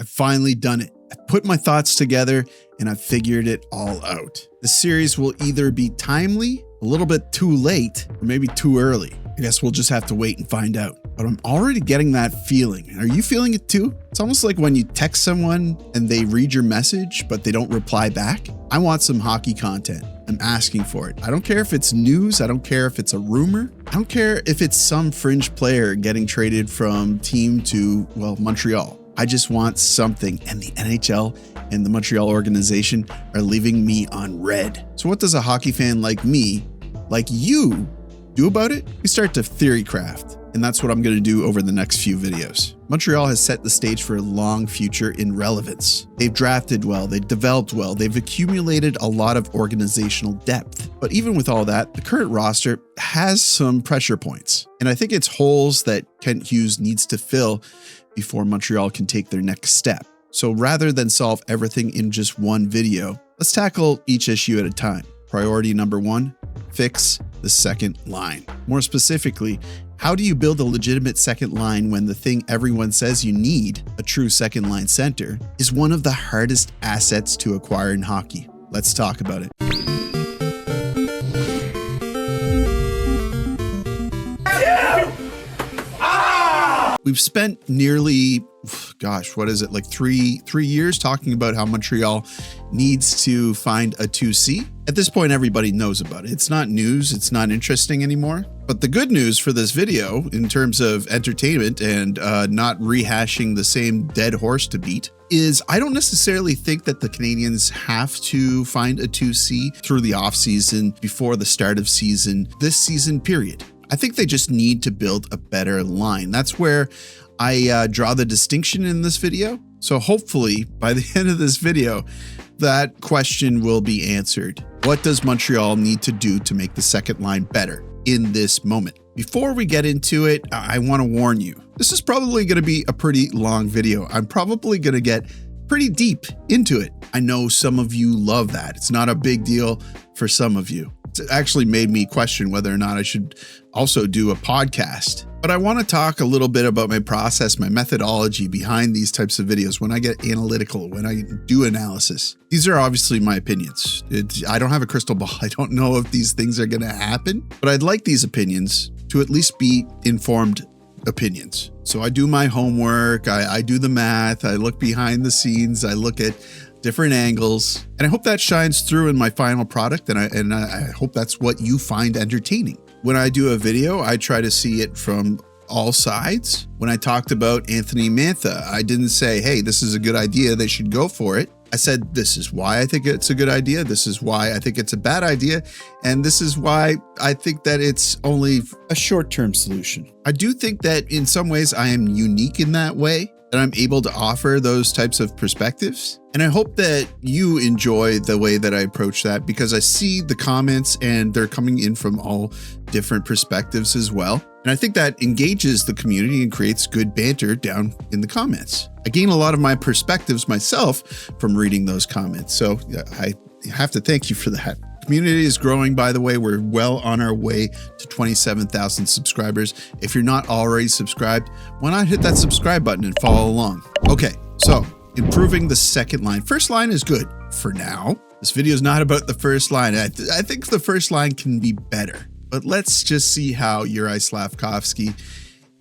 I've finally done it. I've put my thoughts together and I've figured it all out. The series will either be timely, a little bit too late, or maybe too early. I guess we'll just have to wait and find out. But I'm already getting that feeling. Are you feeling it too? It's almost like when you text someone and they read your message, but they don't reply back. I want some hockey content. I'm asking for it. I don't care if it's news. I don't care if it's a rumor. I don't care if it's some fringe player getting traded from team to, well, Montreal. I just want something, and the NHL and the Montreal organization are leaving me on red. So what does a hockey fan like me, like you, do about it? We start to theory craft, and that's what I'm going to do over the next few videos. Montreal has set the stage for a long future in relevance. They've drafted well, they've developed well, they've accumulated a lot of organizational depth. But even with all that, the current roster has some pressure points, and I think it's holes that Kent Hughes needs to fill before Montreal can take their next step. So rather than solve everything in just one video, let's tackle each issue at a time. Priority number 1, fix the second line. More specifically, how do you build a legitimate second line when the thing everyone says you need, a true second line center, is one of the hardest assets to acquire in hockey? Let's talk about it. We've spent nearly, what is it, like three years talking about how Montreal needs to find a 2C. At this point, everybody knows about it. It's not news. It's not interesting anymore. But the good news for this video, in terms of entertainment and not rehashing the same dead horse to beat, is I don't necessarily think that the Canadiens have to find a 2C through the offseason before the start of season, this season period. I think they just need to build a better line. That's where I draw the distinction in this video. So hopefully by the end of this video, that question will be answered. What does Montreal need to do to make the second line better in this moment? Before we get into it, I want to warn you, this is probably going to be a pretty long video. I'm probably going to get pretty deep into it. I know some of you love that. It's not a big deal for some of you. It's actually made me question whether or not I should also do a podcast. But I want to talk a little bit about my process, my methodology behind these types of videos when I get analytical, when I do analysis. These are obviously my opinions. I don't have a crystal ball. I don't know if these things are going to happen, but I'd like these opinions to at least be informed opinions. So I do my homework, I do the math, I look behind the scenes, I look at different angles, and I hope that shines through in my final product, and I hope that's what you find entertaining. When I do a video, I try to see it from all sides. When I talked about Anthony Mantha, I didn't say, hey, this is a good idea, they should go for it. I said, this is why I think it's a good idea, this is why I think it's a bad idea, and this is why I think that it's only a short-term solution. I do think that in some ways I am unique in that way, that I'm able to offer those types of perspectives. And I hope that you enjoy the way that I approach that, because I see the comments and they're coming in from all different perspectives as well. And I think that engages the community and creates good banter down in the comments. I gain a lot of my perspectives myself from reading those comments. So I have to thank you for that. Community is growing, by the way. We're well on our way to 27,000 subscribers. If you're not already subscribed, why not hit that subscribe button and follow along? Okay, so improving the second line. First line is good for now. This video is not about the first line. I think the first line can be better, but let's just see how Juraj Slafkovsky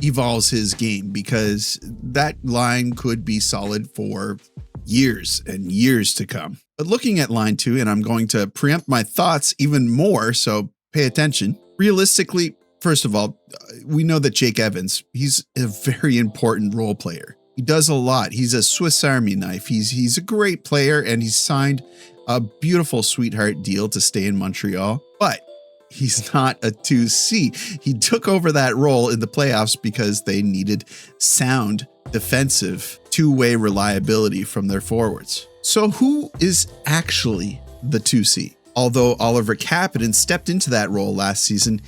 evolves his game, because that line could be solid for years and years to come. But looking at line 2, and I'm going to preempt my thoughts even more, so pay attention. Realistically, first of all, we know that Jake Evans, he's a very important role player. He does a lot. He's a Swiss Army knife. He's a great player, and he's signed a beautiful sweetheart deal to stay in Montreal, but he's not a 2C. He took over that role in the playoffs because they needed sound defensive two-way reliability from their forwards. So who is actually the 2C? Although Oliver Kapanen stepped into that role last season,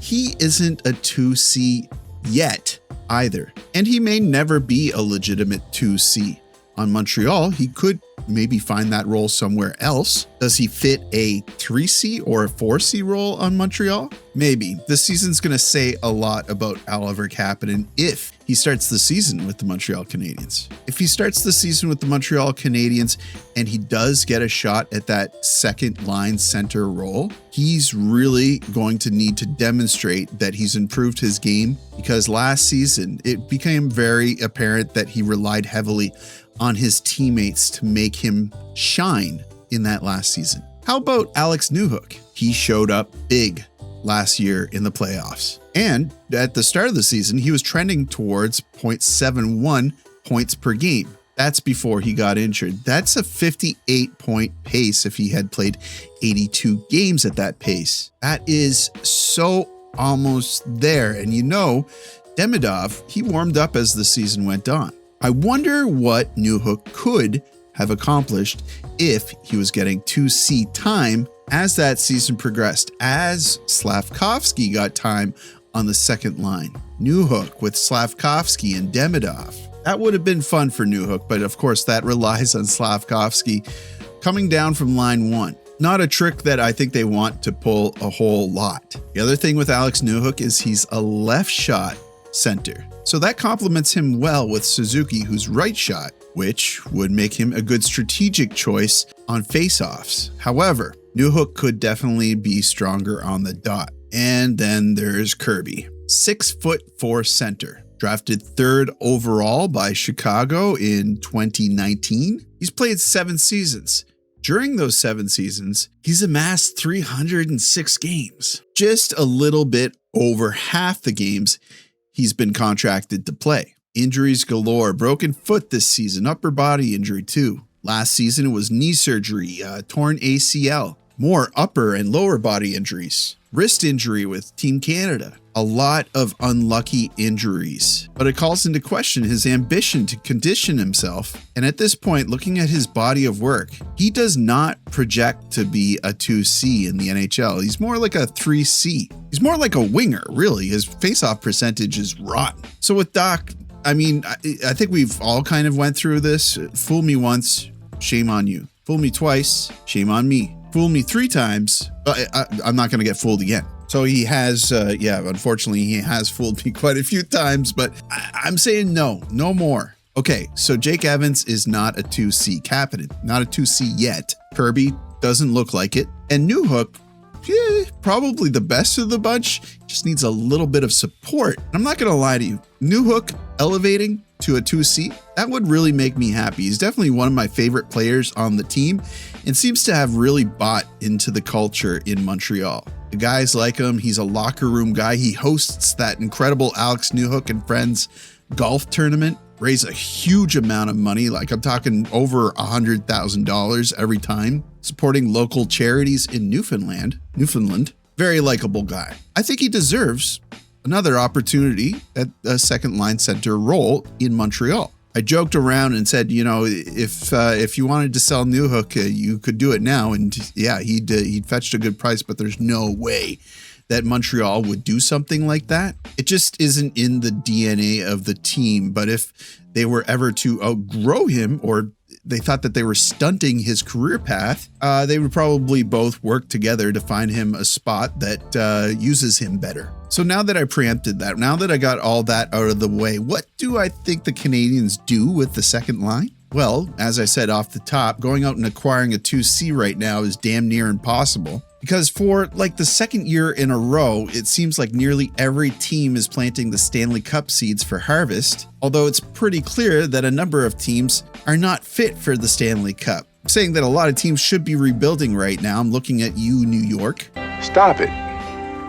he isn't a 2C yet either. And he may never be a legitimate 2C. On Montreal, he could maybe find that role somewhere else. Does he fit a 3C or a 4C role on Montreal? Maybe. This season's going to say a lot about Oliver Kapanen if he starts the season with the Montreal Canadiens. If he starts the season with the Montreal Canadiens and he does get a shot at that second line center role, he's really going to need to demonstrate that he's improved his game, because last season it became very apparent that he relied heavily on his teammates to make him shine in that last season. How about Alex Newhook? He showed up big last year in the playoffs. And at the start of the season, he was trending towards 0.71 points per game. That's before he got injured. That's a 58-point pace if he had played 82 games at that pace. That is so almost there. And you know, Demidov, he warmed up as the season went on. I wonder what Newhook could have accomplished if he was getting 2C time as that season progressed, as Slavkovsky got time on the second line. Newhook with Slavkovsky and Demidov. That would have been fun for Newhook, but of course that relies on Slavkovsky coming down from line one. Not a trick that I think they want to pull a whole lot. The other thing with Alex Newhook is he's a left shot center. So that complements him well with Suzuki, who's right shot, which would make him a good strategic choice on faceoffs. However, Newhook could definitely be stronger on the dot. And then there's Kirby, 6'4" center, drafted 3rd overall by Chicago in 2019. He's played 7 seasons. During those 7 seasons, he's amassed 306 games, just a little bit over half the games he's been contracted to play. Injuries galore, broken foot this season, upper body injury too. Last season it was knee surgery, torn ACL, more upper and lower body injuries, wrist injury with Team Canada. A lot of unlucky injuries, but it calls into question his ambition to condition himself. And at this point, looking at his body of work, he does not project to be a 2C in the NHL. He's more like a 3C. He's more like a winger, really. His faceoff percentage is rotten. So with Dach, I mean, I think we've all kind of went through this. Fool me once, shame on you. Fool me twice, shame on me. Fool me 3 times, I'm not going to get fooled again. So he has, unfortunately, he has fooled me quite a few times, but I'm saying no more. Okay, so Jake Evans is not a 2C. Kapanen, not a 2C yet. Kirby doesn't look like it. And Newhook, probably the best of the bunch, just needs a little bit of support. I'm not going to lie to you. Newhook elevating to a 2C, that would really make me happy. He's definitely one of my favorite players on the team and seems to have really bought into the culture in Montreal. The guys like him. He's a locker room guy. He hosts that incredible Alex Newhook and Friends golf tournament. Raise a huge amount of money, like I'm talking over $100,000 every time, supporting local charities in Newfoundland. Very likable guy. I think he deserves another opportunity at a second line center role in Montreal. I joked around and said, you know, if you wanted to sell Newhook, you could do it now. And yeah, he'd fetched a good price, but there's no way that Montreal would do something like that. It just isn't in the DNA of the team. But if they were ever to outgrow him, or they thought that they were stunting his career path, they would probably both work together to find him a spot that uses him better. So now that I preempted that, now that I got all that out of the way, what do I think the Canadiens do with the second line? Well, as I said off the top, going out and acquiring a 2C right now is damn near impossible. Because for like the second year in a row, it seems like nearly every team is planting the Stanley Cup seeds for harvest, although it's pretty clear that a number of teams are not fit for the Stanley Cup. I'm saying that a lot of teams should be rebuilding right now. I'm looking at you, New York. Stop it.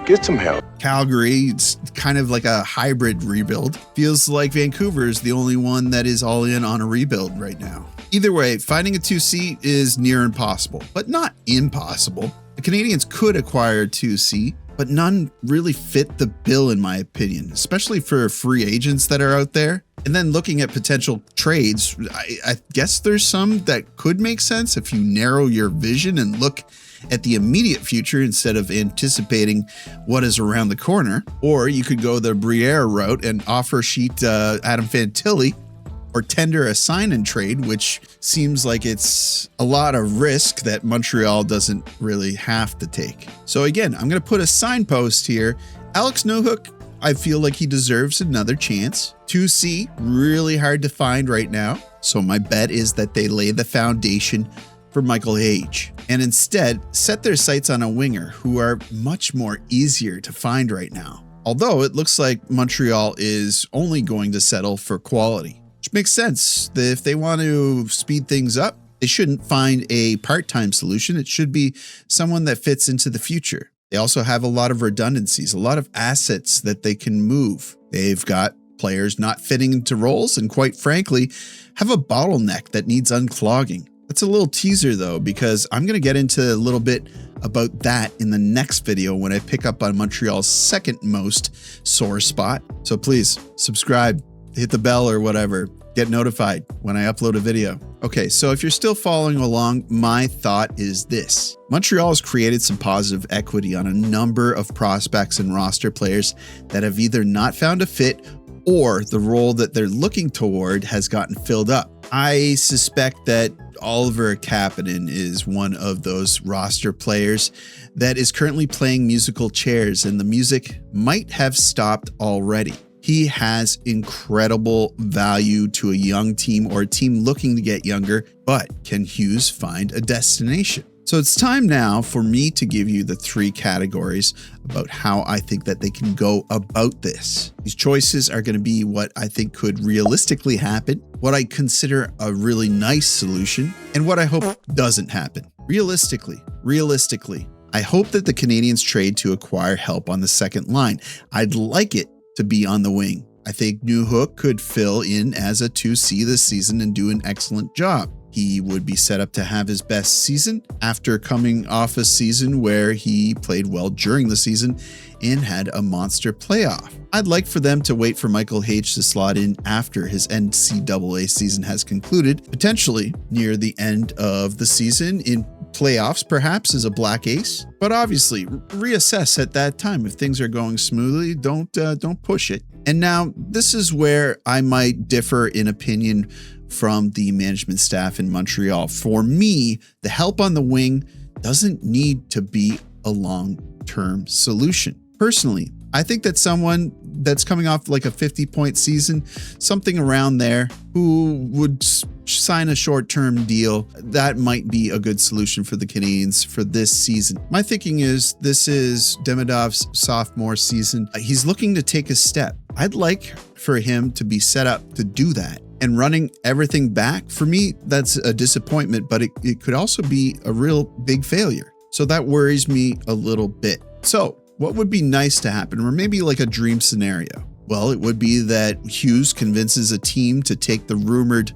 Get some help. Calgary, it's kind of like a hybrid rebuild. Feels like Vancouver is the only one that is all in on a rebuild right now. Either way, finding a 2C is near impossible, but not impossible. The Canadiens could acquire a 2C, but none really fit the bill in my opinion, especially for free agents that are out there. And then looking at potential trades, I guess there's some that could make sense if you narrow your vision and look at the immediate future instead of anticipating what is around the corner. Or you could go the Briere route and offer sheet Adam Fantilli or tender a sign and trade, which seems like it's a lot of risk that Montreal doesn't really have to take. So again, I'm going to put a signpost here. Alex Newhook, I feel like he deserves another chance. 2C, really hard to find right now. So my bet is that they lay the foundation for Michael Hage and instead set their sights on a winger who are much more easier to find right now. Although it looks like Montreal is only going to settle for quality, which makes sense. If they want to speed things up, they shouldn't find a part-time solution. It should be someone that fits into the future. They also have a lot of redundancies, a lot of assets that they can move. They've got players not fitting into roles and, quite frankly, have a bottleneck that needs unclogging. That's a little teaser though, because I'm going to get into a little bit about that in the next video when I pick up on Montreal's second most sore spot. So please subscribe, hit the bell or whatever, get notified when I upload a video. Okay, so if you're still following along, my thought is this. Montreal has created some positive equity on a number of prospects and roster players that have either not found a fit or the role that they're looking toward has gotten filled up. I suspect that Oliver Kapanen is one of those roster players that is currently playing musical chairs, and the music might have stopped already. He has incredible value to a young team or a team looking to get younger, but can Hughes find a destination? So it's time now for me to give you the 3 categories about how I think that they can go about this. These choices are going to be what I think could realistically happen, what I consider a really nice solution, and what I hope doesn't happen. Realistically, I hope that the Canadiens trade to acquire help on the second line. I'd like it to be on the wing. I think Newhook could fill in as a 2C this season and do an excellent job. He would be set up to have his best season after coming off a season where he played well during the season and had a monster playoff. I'd like for them to wait for Michael Hage to slot in after his NCAA season has concluded, potentially near the end of the season in playoffs, perhaps as a black ace, but obviously reassess at that time. If things are going smoothly, don't push it. And now this is where I might differ in opinion from the management staff in Montreal. For me, the help on the wing doesn't need to be a long-term solution. Personally, I think that someone that's coming off like a 50-point season, something around there, who would sign a short-term deal, that might be a good solution for the Canadiens for this season. My thinking is this is Demidov's sophomore season. He's looking to take a step. I'd like for him to be set up to do that. And running everything back, for me, that's a disappointment, but it could also be a real big failure. So that worries me a little bit. So what would be nice to happen, or maybe like a dream scenario? Well, it would be that Hughes convinces a team to take the rumored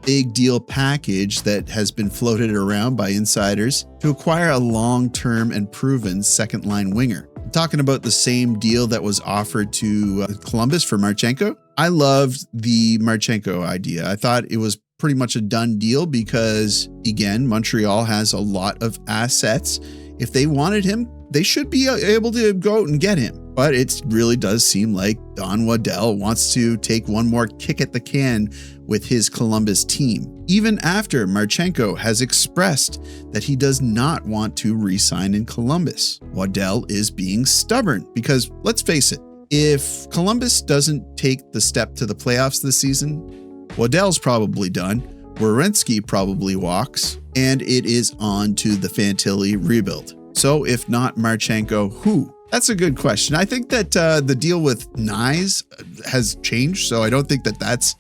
big deal package that has been floated around by insiders to acquire a long-term and proven second line winger. I'm talking about the same deal that was offered to Columbus for Marchenko. I loved the Marchenko idea. I thought it was pretty much a done deal because, again, Montreal has a lot of assets. If they wanted him, they should be able to go out and get him. But it really does seem like Don Waddell wants to take one more kick at the can with his Columbus team, even after Marchenko has expressed that he does not want to re-sign in Columbus. Waddell is being stubborn because, let's face it, if Columbus doesn't take the step to the playoffs this season, Waddell's probably done, Werenski probably walks, and it is on to the Fantilli rebuild. So if not Marchenko, who? That's a good question. I think that the deal with Nyes has changed, so I don't think that that's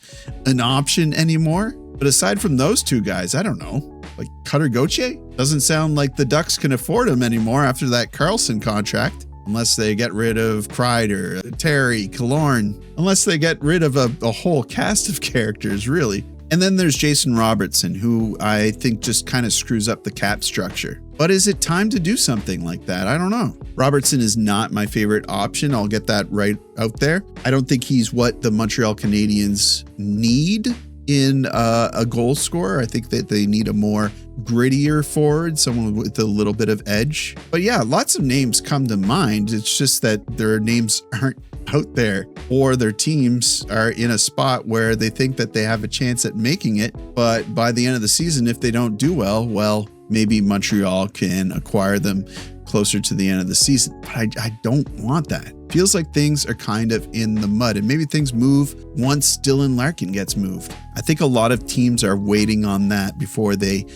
an option anymore. But aside from those two guys, I don't know. Like Cutter Gauthier? Doesn't sound like the Ducks can afford him anymore after that Carlson contract. Unless they get rid of Kreider, Terry, Killorn. Unless they get rid of a whole cast of characters, really. And then there's Jason Robertson, who I think just kind of screws up the cap structure. But is it time to do something like that? I don't know. Robertson is not my favorite option. I'll get that right out there. I don't think he's what the Montreal Canadiens need in a goal scorer. I think that they need a more grittier forward, someone with a little bit of edge. But yeah, lots of names come to mind. It's just that their names aren't out there, or their teams are in a spot where they think that they have a chance at making it. But by the end of the season, if they don't do well, maybe Montreal can acquire them closer to the end of the season. But I don't want that. Feels like things are kind of in the mud, and maybe things move once Dylan Larkin gets moved. I think a lot of teams are waiting on that before they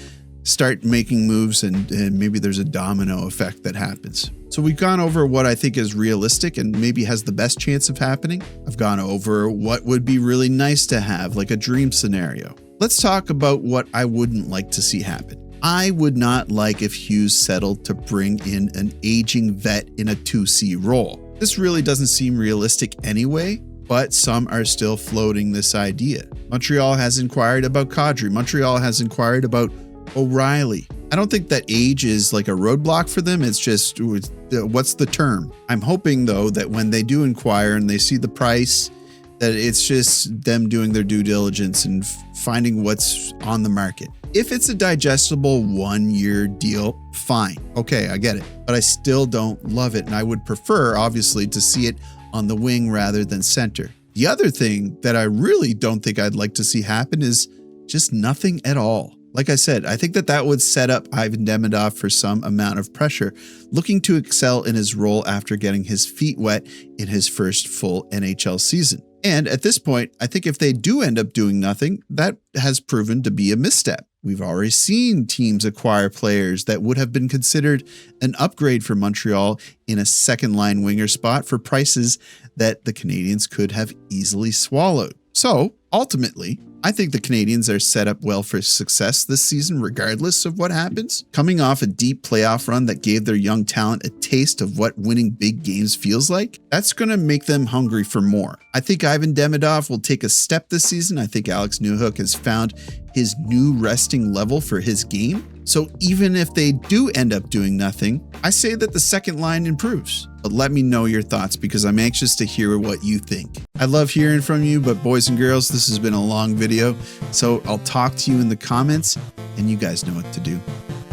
start making moves, and maybe there's a domino effect that happens. So we've gone over what I think is realistic and maybe has the best chance of happening. I've gone over what would be really nice to have, like a dream scenario. Let's talk about what I wouldn't like to see happen. I would not like if Hughes settled to bring in an aging vet in a 2C role. This really doesn't seem realistic anyway, but some are still floating this idea. Montreal has inquired about Kadri. Montreal has inquired about O'Reilly. I don't think that age is like a roadblock for them. It's just, what's the term? I'm hoping though that when they do inquire and they see the price, that it's just them doing their due diligence and finding what's on the market. If it's a digestible 1-year deal, fine. Okay, I get it. But I still don't love it. And I would prefer, obviously, to see it on the wing rather than center. The other thing that I really don't think I'd like to see happen is just nothing at all. Like I said, I think that would set up Ivan Demidov for some amount of pressure, looking to excel in his role after getting his feet wet in his first full NHL season. And at this point, I think if they do end up doing nothing, that has proven to be a misstep. We've already seen teams acquire players that would have been considered an upgrade for Montreal in a second-line winger spot for prices that the Canadiens could have easily swallowed. So, ultimately, I think the Canadiens are set up well for success this season regardless of what happens. Coming off a deep playoff run that gave their young talent a taste of what winning big games feels like, that's going to make them hungry for more. I think Ivan Demidov will take a step this season. I think Alex Newhook has found his new resting level for his game. So even if they do end up doing nothing, I say that the second line improves. But let me know your thoughts because I'm anxious to hear what you think. I love hearing from you, but boys and girls, this has been a long video. So I'll talk to you in the comments and you guys know what to do.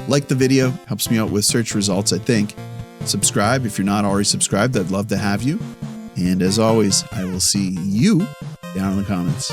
Like the video, helps me out with search results, I think. Subscribe if you're not already subscribed. I'd love to have you. And as always, I will see you down in the comments.